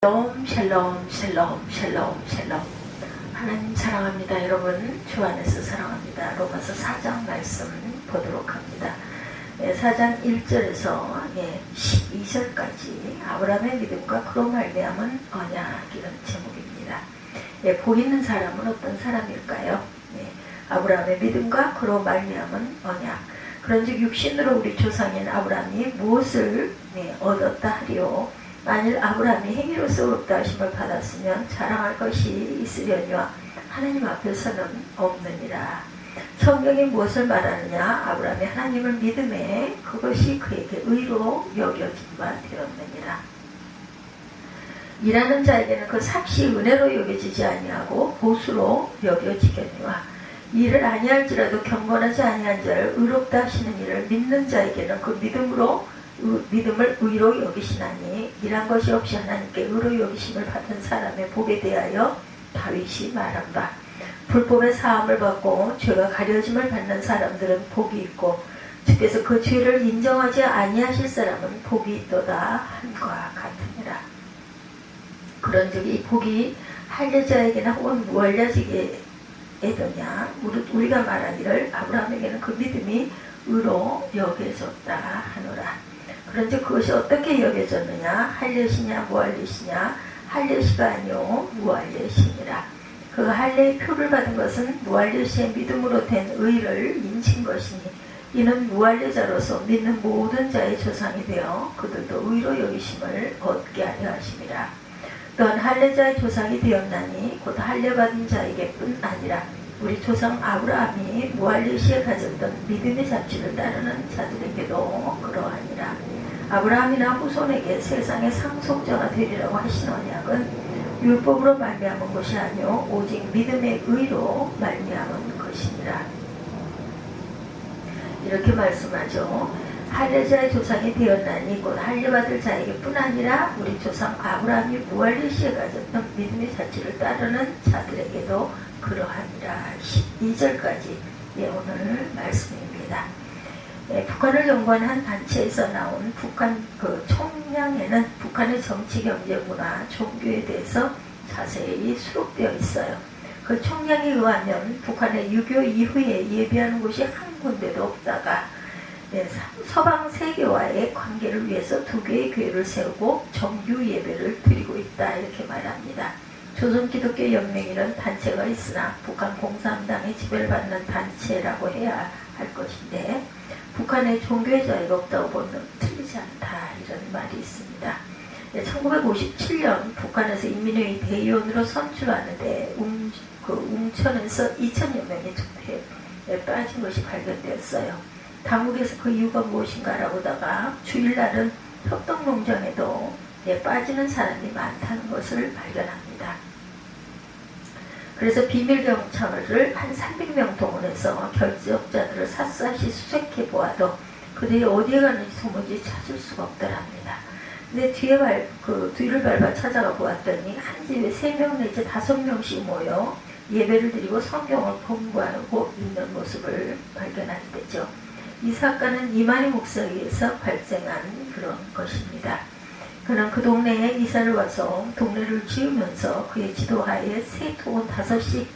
샬롬 샬롬 샬롬 샬롬 샬롬. 하나님 사랑합니다. 여러분 주 안에서 사랑합니다. 로마서 4장 말씀 보도록 합니다. 4장 1절에서 12절까지 아브라함의 믿음과 그로 말미암은 언약, 이런 제목입니다. 복 있는 사람은 어떤 사람일까요? 아브라함의 믿음과 그로 말미암은 언약. 그런즉 육신으로 우리 조상인 아브라함이 무엇을 얻었다 하리요? 만일 아브라함이 행위로서 의롭다 하심을 받았으면 자랑할 것이 있으려니와 하나님 앞에서는 없느니라. 성경이 무엇을 말하느냐? 아브라함이 하나님을 믿음에 그것이 그에게 의로 여겨짐과 되었느니라. 일하는 자에게는 그 삭시 은혜로 여겨지지 아니하고 보수로 여겨지겠니와, 일을 아니할지라도 경건하지 아니한 자를 의롭다 하시는 이를 믿는 자에게는 그 믿음을 의로 여기시나니, 일한 것이 없이 하나님께 의로 여기심을 받은 사람의 복에 대하여 다윗이 말한 바, 불법의 사함을 받고 죄가 가려짐을 받는 사람들은 복이 있고 주께서 그 죄를 인정하지 아니하실 사람은 복이 있도다 함과 같으니라. 그런즉 이 복이 할례자에게나 혹은 무할례자에게냐, 우리가 말하기를 아브라함에게는 그 믿음이 의로 여겨졌다 하노라. 그런즉 그것이 어떻게 여겨졌느냐? 할례시냐 무할례시냐? 할례시가 아니요 무할례시니라. 그 할례의 표를 받은 것은 무할례시의 믿음으로 된 의를 인친 것이니, 이는 무할례자로서 믿는 모든 자의 조상이 되어 그들도 의로 여기심을 얻게 하려 하심이라. 또한 할례자의 조상이 되었나니 곧 할례받은 자에게뿐 아니라 우리 조상 아브라함이 무할례시에 가졌던 믿음의 자취를 따르는 자들에게도 그러하니라. 아브라함이나 후손에게 세상의 상속자가 되리라고 하신 언약은 율법으로 말미암은 것이 아니요 오직 믿음의 의로 말미암은 것이니라. 이렇게 말씀하죠. 할례자의 조상이 되었나니 곧 할례받을 자에게뿐 아니라 우리 조상 아브라함이 무할례시에 가졌던 믿음의 자취를 따르는 자들에게도 그러하니라. 12절까지 오늘 말씀입니다. 북한을 연구한 단체에서 나온 북한 총량에는 북한의 정치, 경제, 문화, 종교에 대해서 자세히 수록되어 있어요. 그 총량에 의하면 북한의 유교 이후에 예배하는 곳이 한 군데도 없다가 서방 세계와의 관계를 위해서 2개의 교회를 세우고 정규 예배를 드리고 있다, 이렇게 말합니다. 조선기독교연맹이라는 단체가 있으나 북한 공산당의 지배를 받는 단체라고 해야 할 것인데, 북한에 종교의 자유가 없다고 보면 틀리지 않다, 이런 말이 있습니다. 1957년 북한에서 인민회의 대의원으로 선출하는데 웅천에서 2,000여 명이 투표에 빠진 것이 발견되었어요. 당국에서 그 이유가 무엇인가라고다가 주일날은 협동농장에도 빠지는 사람이 많다는 것을 발견합니다. 그래서 비밀경찰을 한 300명 동원해서 결적자들을 샅샅이 수색해 보아도 그들이 어디에 가는지 도무지 찾을 수가 없더랍니다. 근데 뒤를 밟아 찾아가 보았더니 한 집에 3명 내지 5명씩 모여 예배를 드리고 성경을 공부하고 있는 모습을 발견하게 되죠. 이 사건은 이만희 목사에 의해서 발생한 그런 것입니다. 그는 그 동네에 이사를 와서 동네를 지으면서 그의 지도하에 세토군 5씩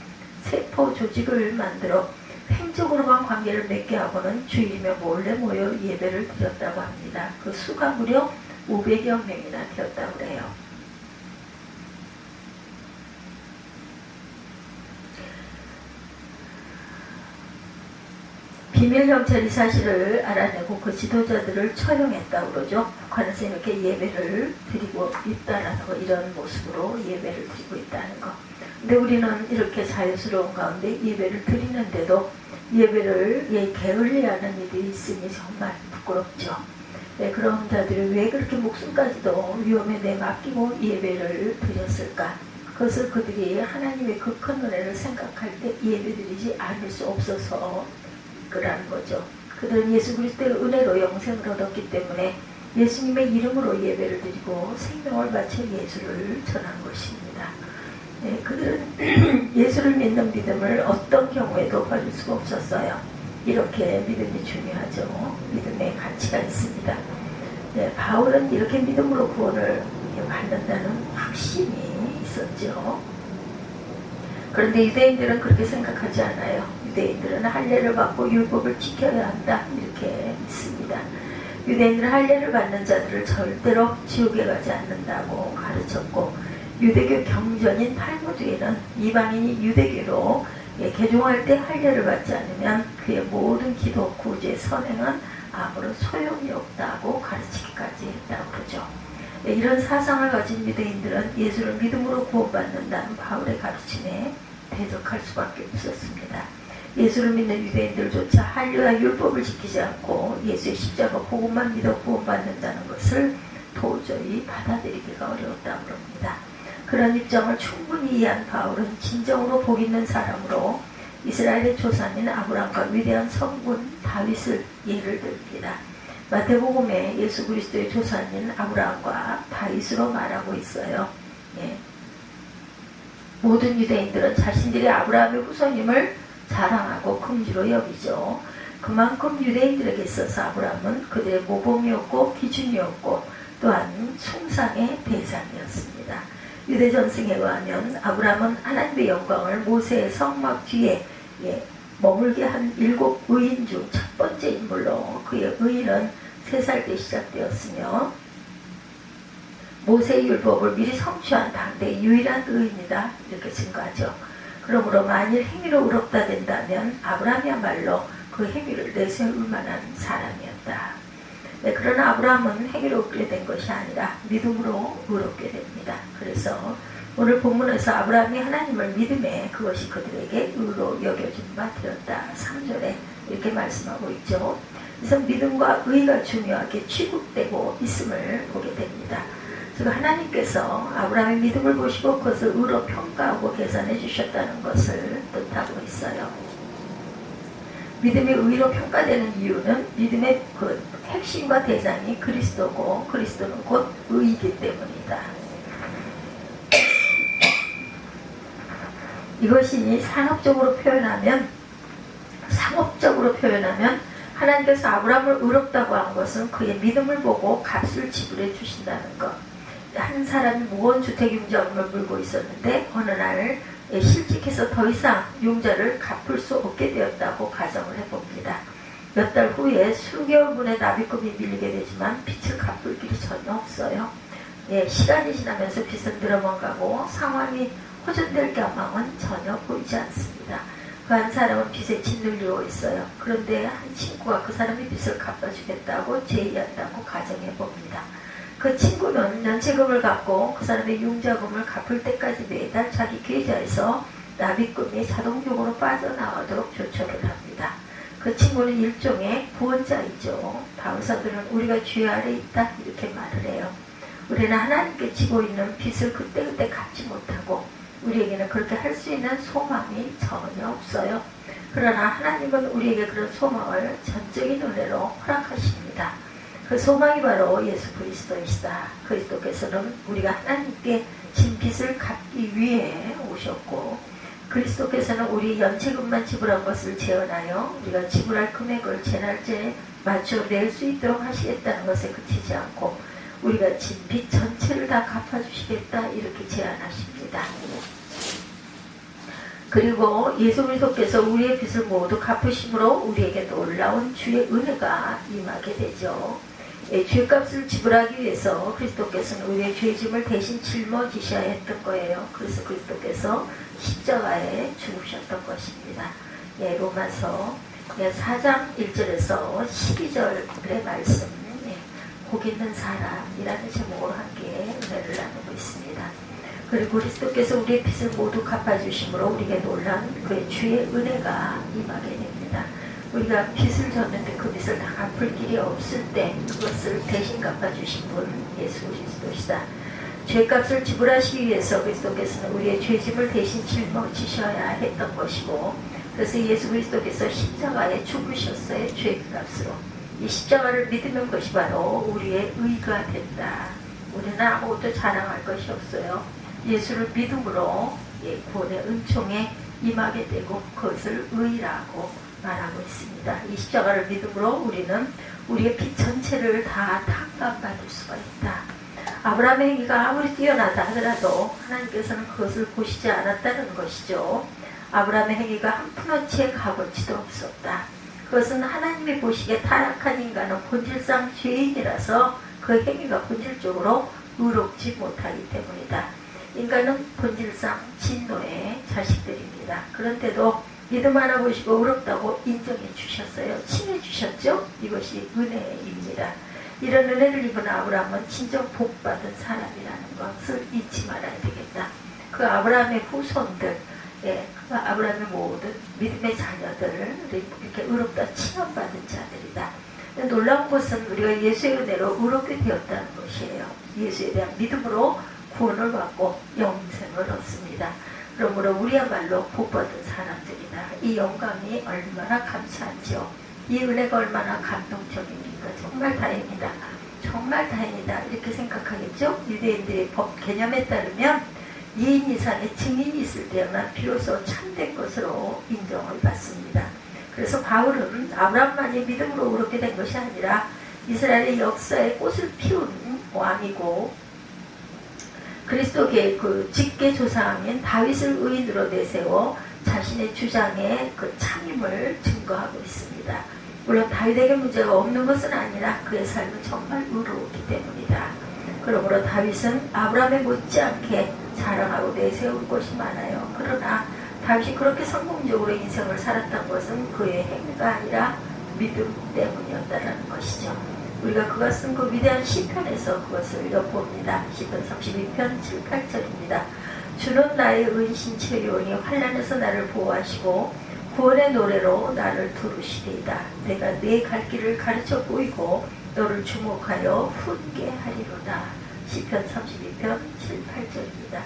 세포 조직을 만들어 횡적으로만 관계를 맺게 하고는 주일이며 몰래 모여 예배를 드렸다고 합니다. 그 수가 무려 500여 명이나 되었다고 해요. 비밀경찰이 사실을 알아내고 그 지도자들을 처형했다고 그러죠. 북한에서 이렇게 예배를 드리고 있다는 거, 이런 모습으로 예배를 드리고 있다는 거. 근데 우리는 이렇게 자유스러운 가운데 예배를 드리는데도 예배를 게을리하는 일이 있으니 정말 부끄럽죠. 그런 자들이 왜 그렇게 목숨까지도 위험에 내맡기고 예배를 드렸을까? 그것을 그들이 하나님의 그 큰 은혜를 생각할 때 예배드리지 않을 수 없어서 그라는 거죠. 그들은 예수 그리스도의 은혜로 영생을 얻었기 때문에 예수님의 이름으로 예배를 드리고 생명을 바쳐 예수를 전한 것입니다. 그들은 예수를 믿는 믿음을 어떤 경우에도 버릴 수가 없었어요. 이렇게 믿음이 중요하죠. 믿음의 가치가 있습니다. 바울은 이렇게 믿음으로 구원을 받는다는 확신이 있었죠. 그런데 유대인들은 그렇게 생각하지 않아요. 유대인들은 할례를 받고 율법을 지켜야 한다 이렇게 믿습니다. 유대인들은 할례를 받는 자들을 절대로 지옥에 가지 않는다고 가르쳤고, 유대교 경전인 탈무드에는 이방인이 유대교로 개종할 때 할례를 받지 않으면 그의 모든 기도, 구제, 선행은 아무런 소용이 없다고 가르치기까지 했다고 그러죠. 이런 사상을 가진 유대인들은 예수를 믿음으로 구원받는다는 바울의 가르침에 대적할 수밖에 없었습니다. 예수를 믿는 유대인들조차 할례와 율법을 지키지 않고 예수의 십자가 복음만 믿어 구원받는다는 것을 도저히 받아들이기가 어려웠다고 합니다. 그런 입장을 충분히 이해한 바울은 진정으로 복 있는 사람으로 이스라엘의 조상인 아브라함과 위대한 성군 다윗을 예를 듭니다. 마태복음에 예수 그리스도의 조상인 아브라함과 다윗으로 말하고 있어요. 예. 모든 유대인들은 자신들이 아브라함의 후손임을 자랑하고 긍지로 여기죠. 그만큼 유대인들에게 있어서 아브라함은 그들의 모범이었고 기준이었고 또한 숭상의 대상이었습니다. 유대 전승에 의하면 아브라함은 하나님의 영광을 모세의 성막 뒤에 머물게 한 7 의인 중 첫 번째 인물로, 그의 의인은 3살 때 시작되었으며 모세의 율법을 미리 성취한 당대의 유일한 의인이다 이렇게 증거하죠. 그러므로 만일 행위로 의롭다 된다면 아브라함이야말로 그 행위를 내세울 만한 사람이었다. 네, 그러나 아브라함은 행위로 의롭게 된 것이 아니라 믿음으로 의롭게 됩니다. 그래서 오늘 본문에서 아브라함이 하나님을 믿음에 그것이 그들에게 의로 여겨진 바 되었다. 3절에 이렇게 말씀하고 있죠. 그래서 믿음과 의가 중요하게 취급되고 있음을 보게 됩니다. 즉 하나님께서 아브라함의 믿음을 보시고 그것을 의로 평가하고 계산해 주셨다는 것을 뜻하고 있어요. 믿음이 의로 평가되는 이유는 믿음의 그 핵심과 대상이 그리스도고 그리스도는 곧 의이기 때문이다. 이것이 상업적으로 표현하면 하나님께서 아브라함을 의롭다고 한 것은 그의 믿음을 보고 값을 지불해 주신다는 것. 한 사람이 무거운 주택융자금을 물고 있었는데 어느 날 실직해서 더 이상 융자를 갚을 수 없게 되었다고 가정을 해봅니다. 몇 달 후에 수개월분의 납입금이 밀리게 되지만 빚을 갚을 길이 전혀 없어요. 시간이 지나면서 빚은 늘어만 가고 상황이 호전될 가망은 전혀 보이지 않습니다. 그 한 사람은 빚에 짓눌리고 있어요. 그런데 한 친구가 그 사람이 빚을 갚아주겠다고 제의한다고 가정해봅니다. 그 친구는 연체금을 갚고 그 사람의 융자금을 갚을 때까지 매달 자기 계좌에서 납입금이 자동적으로 빠져나가도록 조처를 합니다. 그 친구는 일종의 구원자이죠. 바울사도는 우리가 죄 아래 있다 이렇게 말을 해요. 우리는 하나님께 지고 있는 빚을 그때그때 갚지 못하고 우리에게는 그렇게 할 수 있는 소망이 전혀 없어요. 그러나 하나님은 우리에게 그런 소망을 전적인 은혜로 허락하십니다. 그 소망이 바로 예수 그리스도이시다. 그리스도께서는 우리가 하나님께 진 빚을 갚기 위해 오셨고 그리스도께서는 우리 연체금만 지불한 것을 재현하여 우리가 지불할 금액을 제날짜에 맞춰 낼 수 있도록 하시겠다는 것에 그치지 않고 우리가 진 빚 전체를 다 갚아주시겠다 이렇게 제안하십니다. 그리고 예수 그리스도께서 우리의 빚을 모두 갚으심으로 우리에게 놀라운 주의 은혜가 임하게 되죠. 죄값을 지불하기 위해서 그리스도께서는 우리의 죄짐을 대신 짊어지셔야 했던 거예요. 그래서 그리스도께서 십자가에 죽으셨던 것입니다. 로마서 4장 1절에서 12절의 말씀, 복 있는 사람이라는 제목으로 함께 은혜를 나누고 있습니다. 그리고 그리스도께서 우리의 빚을 모두 갚아주심으로 우리에게 놀란 그의 주의 은혜가 임하게 됩니다. 우리가 빚을 졌는데 그 빚을 다 갚을 길이 없을 때 그것을 대신 갚아주신 분 예수 그리스도시다. 죄값을 지불하시기 위해서 그리스도께서는 우리의 죄짐을 대신 짊어지셔야 했던 것이고 그래서 예수 그리스도께서 십자가에 죽으셨어요. 죄값으로. 이 십자가를 믿으면 것이 바로 우리의 의가 된다. 우리는 아무것도 자랑할 것이 없어요. 예수를 믿음으로 구원의 은총에 임하게 되고 그것을 의라고 말하고 있습니다. 이 십자가를 믿음으로 우리는 우리의 빚 전체를 다 탕감받을 수가 있다. 아브라함의 행위가 아무리 뛰어나다 하더라도 하나님께서는 그것을 보시지 않았다는 것이죠. 아브라함의 행위가 한 푼어치의 값어치도 없었다. 그것은 하나님이 보시기에 타락한 인간은 본질상 죄인이라서 그 행위가 본질적으로 의롭지 못하기 때문이다. 인간은 본질상 진노의 자식들입니다. 그런데도 믿음 하나 보시고 의롭다고 인정해 주셨어요. 칭해 주셨죠? 이것이 은혜입니다. 이런 은혜를 입은 아브라함은 진정 복받은 사람이라는 것을 잊지 말아야 되겠다. 그 아브라함의 후손들, 그 아브라함의 모든 믿음의 자녀들을 이렇게 의롭다 칭함받은 자들이다. 놀라운 것은 우리가 예수의 은혜로 의롭게 되었다는 것이에요. 예수에 대한 믿음으로 구원을 받고 영생을 얻습니다. 그러므로 우리야말로 복받은 사람들이다. 이 영광이 얼마나 감사하죠. 이 은혜가 얼마나 감동적입니까? 정말 다행이다. 정말 다행이다. 이렇게 생각하겠죠? 유대인들의 법 개념에 따르면 2인 이상의 증인이 있을 때만 비로소 참된 것으로 인정을 받습니다. 그래서 바울은 아브라함만이 믿음으로 그렇게 된 것이 아니라 이스라엘의 역사에 꽃을 피운 왕이고 그리스도의 그 직계 조상인 다윗을 의인으로 내세워 자신의 주장에 그 참임을 증거하고 있습니다. 물론 다윗에게 문제가 없는 것은 아니라 그의 삶은 정말 의로웠기 때문이다. 그러므로 다윗은 아브라함에 못지않게 자랑하고 내세울 것이 많아요. 그러나 다윗이 그렇게 성공적으로 인생을 살았던 것은 그의 행위가 아니라 믿음 때문이었다는 것이죠. 우리가 그가 쓴 그 위대한 시편에서 그것을 엿봅니다. 시편 32편 7, 8절입니다. 주는 나의 은신처리오니 환난에서 나를 보호하시고 구원의 노래로 나를 두르시리이다. 내가 네 갈 길을 가르쳐 보이고 너를 주목하여 훈계 하리로다. 시편 32편 7, 8절입니다.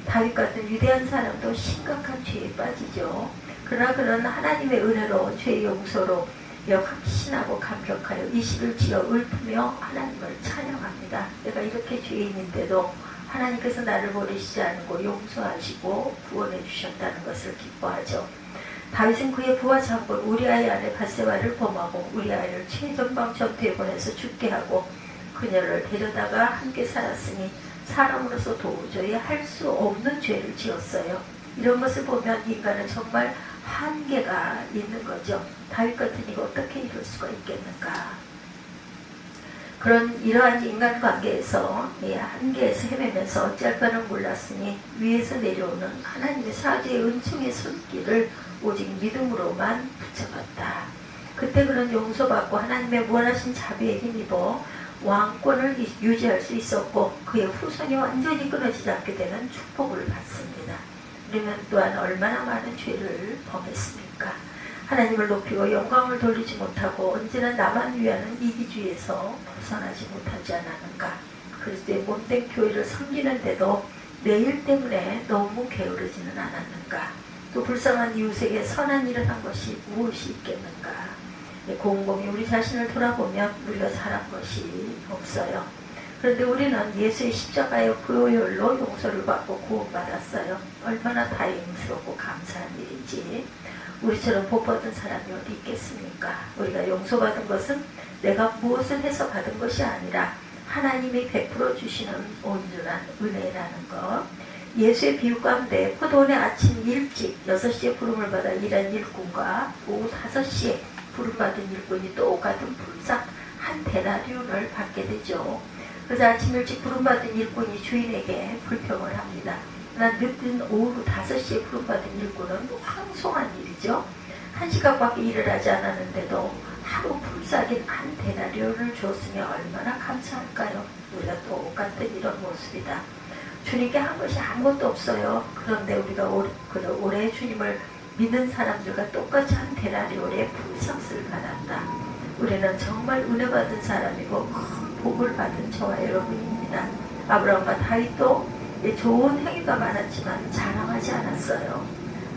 다윗 같은 위대한 사람도 심각한 죄에 빠지죠. 그러나 그는 하나님의 은혜로 죄 용서로 확신하고 감격하여 이 시를 지어 읊으며 하나님을 찬양합니다. 내가 이렇게 죄인인데도 하나님께서 나를 버리시지 않고 용서하시고 구원해 주셨다는 것을 기뻐하죠. 다윗은 그의 부하 장군 우리아의 아내 밧세바를 범하고 우리아를 최전방 전투에 보내서 죽게 하고 그녀를 데려다가 함께 살았으니 사람으로서 도저히 할 수 없는 죄를 지었어요. 이런 것을 보면 인간은 정말 한계가 있는 거죠. 다윗 같은 이가 어떻게 이럴 수가 있겠는가. 그런 이러한 인간관계에서 이 한계에서 헤매면서 어찌할 바는 몰랐으니 위에서 내려오는 하나님의 사죄의 은총의 손길을 오직 믿음으로만 붙잡았다. 그때 그는 용서받고 하나님의 무한하신 자비에 힘입어 왕권을 유지할 수 있었고 그의 후손이 완전히 끊어지지 않게 되는 축복을 받습니다. 우리는 또한 얼마나 많은 죄를 범했습니까? 하나님을 높이고 영광을 돌리지 못하고 언제나 나만 위하는 이기주의에서 벗어나지 못하지 않았는가? 그리스도의 몸된 교회를 섬기는데도 내 일 때문에 너무 게으르지는 않았는가? 또 불쌍한 이웃에게 선한 일을 한 것이 무엇이 있겠는가? 곰곰이 우리 자신을 돌아보면 우리가 잘한 것이 없어요. 그런데 우리는 예수의 십자가의 보혈로 용서를 받고 구원받았어요. 얼마나 다행스럽고 감사한 일인지. 우리처럼 복받은 사람이 어디 있겠습니까? 우리가 용서받은 것은 내가 무엇을 해서 받은 것이 아니라 하나님이 베풀어 주시는 온전한 은혜라는 것. 예수의 비유 가운데 포도원의 아침 일찍 6시에 부름을 받아 일한 일꾼과 오후 5시에 부름받은 일꾼이 똑같은 불상 한 데나리온을 받게 되죠. 그래서 아침 일찍 부름받은 일꾼이 주인에게 불평을 합니다. 난 늦은 오후 5시에 부름받은 일꾼은 황송한 일이죠. 1시간밖에 일을 하지 않았는데도 하루 풀싹인 한 데나리온을 줬으니 얼마나 감사할까요? 우리가 똑같은 이런 모습이다. 주님께 한 것이 아무것도 없어요. 그런데 우리가 올해 주님을 믿는 사람들과 똑같이 한 데나리온의 풀상을 받았다. 우리는 정말 은혜 받은 사람이고 큰 복을 받은 저와 여러분입니다. 아브라함과 다윗도 좋은 행위가 많았지만 자랑하지 않았어요.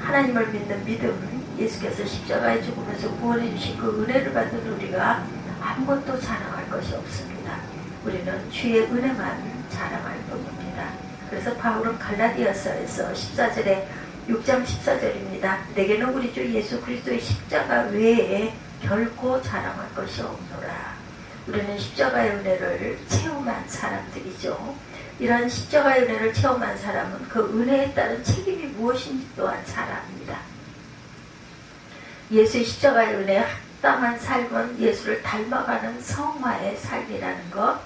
하나님을 믿는 믿음, 예수께서 십자가에 죽으면서 구원해 주신 그 은혜를 받은 우리가 아무것도 자랑할 것이 없습니다. 우리는 주의 은혜만 자랑할 뿐입니다. 그래서 바울은 갈라디아서에서 14절에 6장 14절입니다. 내게는 우리 주 예수 그리스도의 십자가 외에 결코 자랑할 것이 없노라. 우리는 십자가의 은혜를 체험한 사람들이죠. 이러한 십자가의 은혜를 체험한 사람은 그 은혜에 따른 책임이 무엇인지 또한 잘 압니다. 예수의 십자가의 은혜에 합당한 삶은 예수를 닮아가는 성화의 삶이라는 것.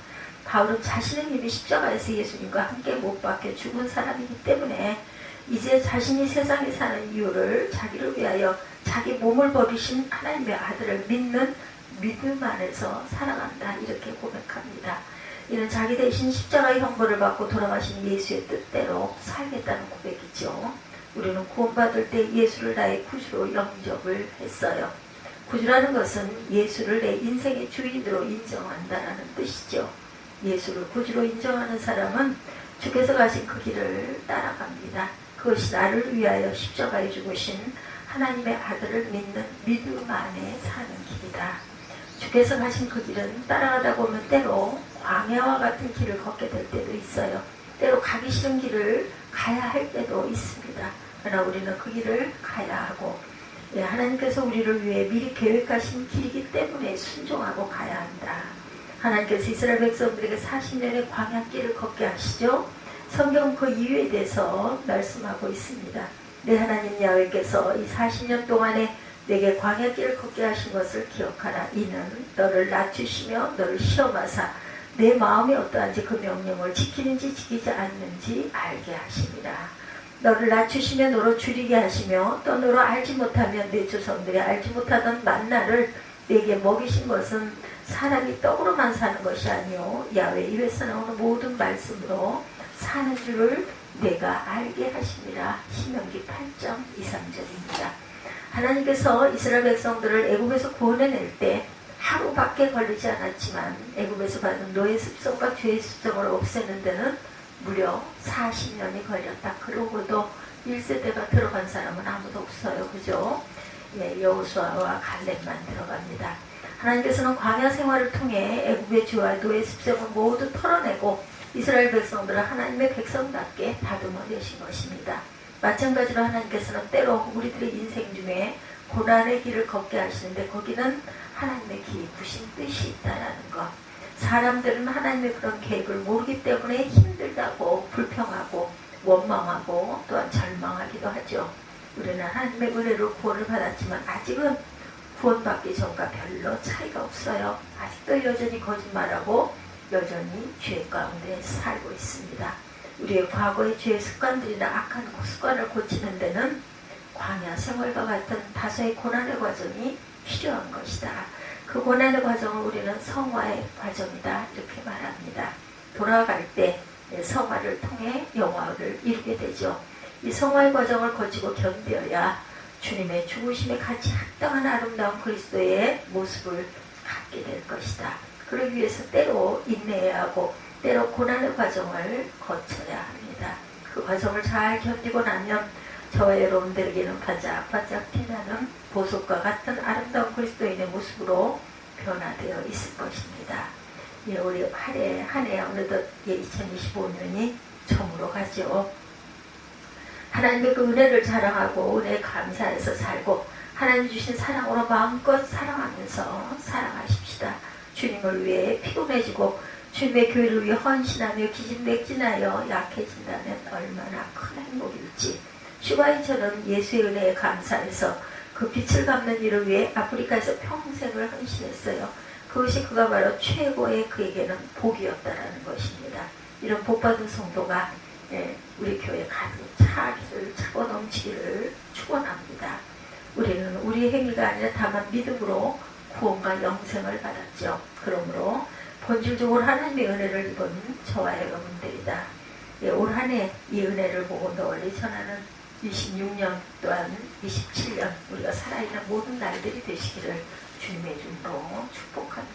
바울은 자신은 이미 십자가에서 예수님과 함께 못 박혀 죽은 사람이기 때문에 이제 자신이 세상에 사는 이유를 자기를 위하여 자기 몸을 버리신 하나님의 아들을 믿는 믿음 안에서 살아간다, 이렇게 고백합니다. 이는 자기 대신 십자가의 형벌을 받고 돌아가신 예수의 뜻대로 살겠다는 고백이죠. 우리는 구원받을 때 예수를 나의 구주로 영접을 했어요. 구주라는 것은 예수를 내 인생의 주인으로 인정한다는 뜻이죠. 예수를 구주로 인정하는 사람은 주께서 가신 그 길을 따라갑니다. 그것이 나를 위하여 십자가에 죽으신 하나님의 아들을 믿는 믿음 안에 사는 길이다. 주께서 가신 그 길은 따라가다 보면 때로 광야와 같은 길을 걷게 될 때도 있어요. 때로 가기 싫은 길을 가야 할 때도 있습니다. 그러나 우리는 그 길을 가야 하고, 하나님께서 우리를 위해 미리 계획하신 길이기 때문에 순종하고 가야 한다. 하나님께서 이스라엘 백성들에게 40년의 광야길을 걷게 하시죠. 성경은 그 이유에 대해서 말씀하고 있습니다. 내 하나님 야훼께서 이 40년 동안에 내게 광야길을 걷게 하신 것을 기억하라. 이는 너를 낮추시며 너를 시험하사 내 마음이 어떠한지 그 명령을 지키는지 지키지 않는지 알게 하심이라. 너를 낮추시며 너로 줄이게 하시며 또 너로 알지 못하면 내 조상들이 알지 못하던 만나를 내게 먹이신 것은 사람이 떡으로만 사는 것이 아니요 야훼 입에서 나오는 모든 말씀으로 사는 줄을 내가 알게 하심이라. 신명기 8장 2, 3절입니다. 하나님께서 이스라엘 백성들을 애굽에서 구원해낼 때 하루밖에 걸리지 않았지만 애굽에서 받은 노예 습성과 죄의 습성을 없애는 데는 무려 40년이 걸렸다. 그러고도 1세대가 들어간 사람은 아무도 없어요. 그죠? 여호수아와 갈렙만 들어갑니다. 하나님께서는 광야 생활을 통해 애굽의 죄와 노예 습성을 모두 털어내고 이스라엘 백성들을 하나님의 백성답게 다듬어 내신 것입니다. 마찬가지로 하나님께서는 때로 우리들의 인생 중에 고난의 길을 걷게 하시는데 거기는 하나님의 깊으신 뜻이 있다는 것. 사람들은 하나님의 그런 계획을 모르기 때문에 힘들다고 불평하고 원망하고 또한 절망하기도 하죠. 우리는 하나님의 은혜로 구원을 받았지만 아직은 구원받기 전과 별로 차이가 없어요. 아직도 여전히 거짓말하고 여전히 죄 가운데 살고 있습니다. 우리의 과거의 죄의 습관들이나 악한 습관을 고치는 데는 광야 생활과 같은 다소의 고난의 과정이 필요한 것이다. 그 고난의 과정을 우리는 성화의 과정이다, 이렇게 말합니다. 돌아갈 때 성화를 통해 영화를 이루게 되죠. 이 성화의 과정을 거치고 견뎌야 주님의 죽으심에 같이 합당한 아름다운 그리스도의 모습을 갖게 될 것이다. 그러기 위해서 때로 인내해야 하고 때로 고난의 과정을 거쳐야 합니다. 그 과정을 잘 견디고 나면 저와 여러분들에게는 반짝반짝 빛나는 보석과 같은 아름다운 그리스도인의 모습으로 변화되어 있을 것입니다. 우리 한 해 어느덧 2025년이 저물어 가죠. 하나님의 그 은혜를 자랑하고 은혜에 감사해서 살고 하나님 주신 사랑으로 마음껏 사랑하면서 살아가십시다. 주님을 위해 피곤해지고 주님의 교회를 위해 헌신하며 기진맥진하여 약해진다면 얼마나 큰 행복일지. 슈바이처는 예수의 은혜에 감사해서 그 빛을 갚는 일을 위해 아프리카에서 평생을 헌신했어요. 그것이 그가 바로 최고의 그에게는 복이었다라는 것입니다. 이런 복받은 성도가 우리 교회 가득 차기를 차고 넘치기를 축원합니다. 우리는 우리의 행위가 아니라 다만 믿음으로 구원과 영생을 받았죠. 그러므로 본질적으로 하나님의 은혜를 입은 저와 여러분들이다. 올 한 해 이 은혜를 보고 널리 전하는 26년 또한 27년 우리가 살아있는 모든 날들이 되시기를 주님의 이름으로 축복합니다.